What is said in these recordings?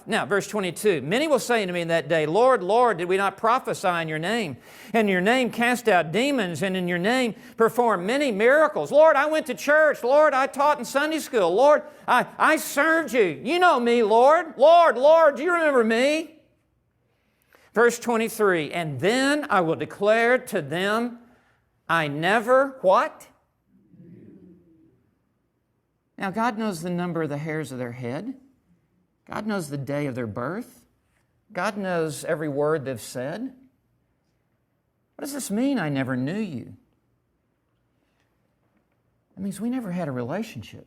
Now, verse 22, many will say to me in that day, Lord, Lord, did we not prophesy in your name? And in your name cast out demons, and in your name perform many miracles. Lord, I went to church. Lord, I taught in Sunday school. Lord, I served you. You know me, Lord. Lord, Lord, do you remember me? Verse 23, and then I will declare to them, I never, what? Now, God knows the number of the hairs of their head. God knows the day of their birth. God knows every word they've said. What does this mean, I never knew you? It means we never had a relationship.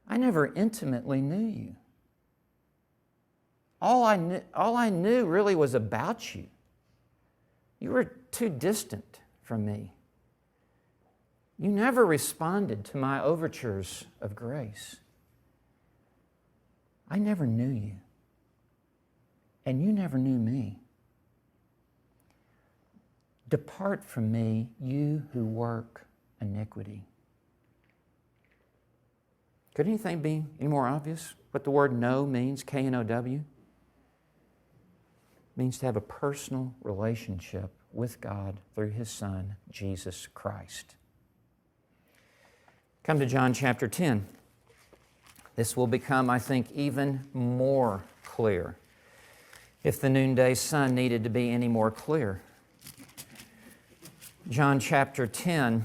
I never intimately knew you. All I knew really was about you. You were too distant from me. You never responded to my overtures of grace. I never knew you, and you never knew me. Depart from me, you who work iniquity. Could anything be any more obvious? What the word know means, K-N-O-W? It means to have a personal relationship with God through His Son, Jesus Christ. Come to John chapter 10. This will become, I think, even more clear if the noonday sun needed to be any more clear. John chapter 10,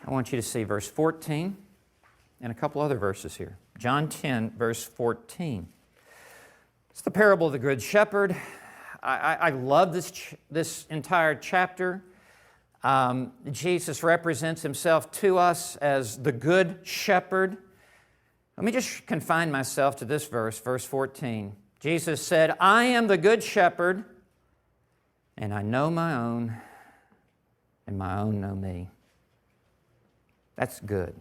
I want you to see verse 14 and a couple other verses here. John 10, verse 14. It's the parable of the Good Shepherd. I love this entire chapter. Jesus represents Himself to us as the Good Shepherd. Let me just confine myself to this verse, verse 14. Jesus said, I am the Good Shepherd, and I know my own, and my own know me. That's good.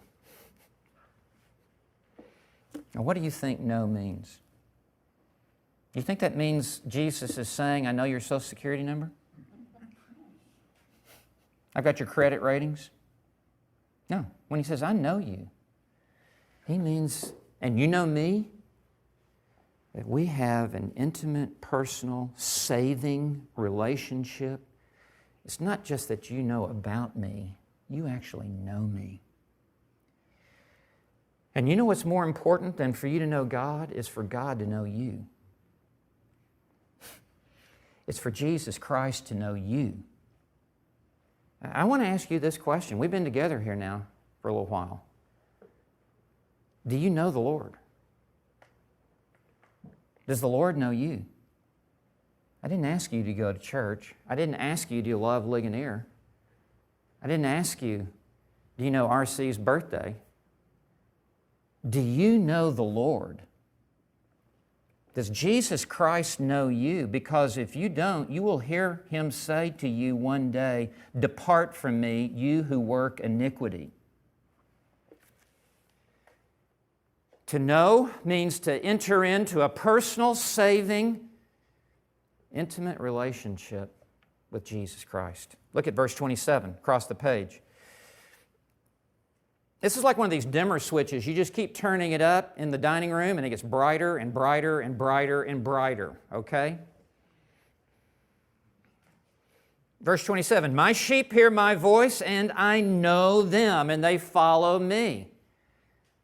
Now, what do you think know means? You think that means Jesus is saying, I know your Social Security number? I've got your credit ratings? No. When He says, I know you, He means, and you know me, that we have an intimate, personal, saving relationship. It's not just that you know about me, you actually know me. And you know what's more important than for you to know God is for God to know you. It's for Jesus Christ to know you. I want to ask you this question. We've been together here now for a little while. Do you know the Lord? Does the Lord know you? I didn't ask you to go to church. I didn't ask you, do you love Ligonier? I didn't ask you, do you know R.C.'s birthday? Do you know the Lord? Does Jesus Christ know you? Because if you don't, you will hear Him say to you one day, depart from me, you who work iniquity. To know means to enter into a personal, saving, intimate relationship with Jesus Christ. Look at verse 27, across the page. This is like one of these dimmer switches. You just keep turning it up in the dining room and it gets brighter and brighter and brighter and brighter, okay? Verse 27, my sheep hear my voice and I know them and they follow me.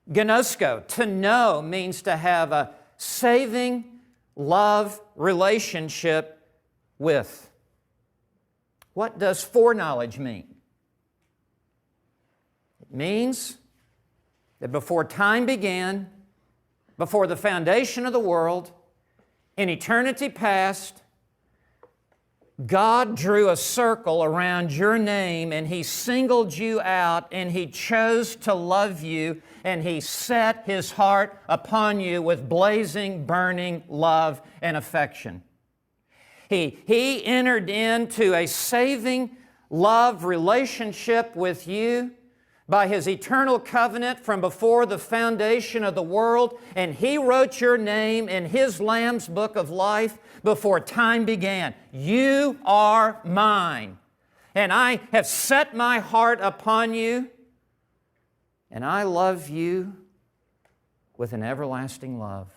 Gnosko, to know, means to have a saving love relationship with. What does foreknowledge mean? It means that before time began, before the foundation of the world, in eternity past, God drew a circle around your name and He singled you out and He chose to love you and He set His heart upon you with blazing, burning love and affection. He entered into a saving love relationship with you by His eternal covenant from before the foundation of the world, and He wrote your name in His Lamb's book of life before time began. You are mine, and I have set my heart upon you, and I love you with an everlasting love.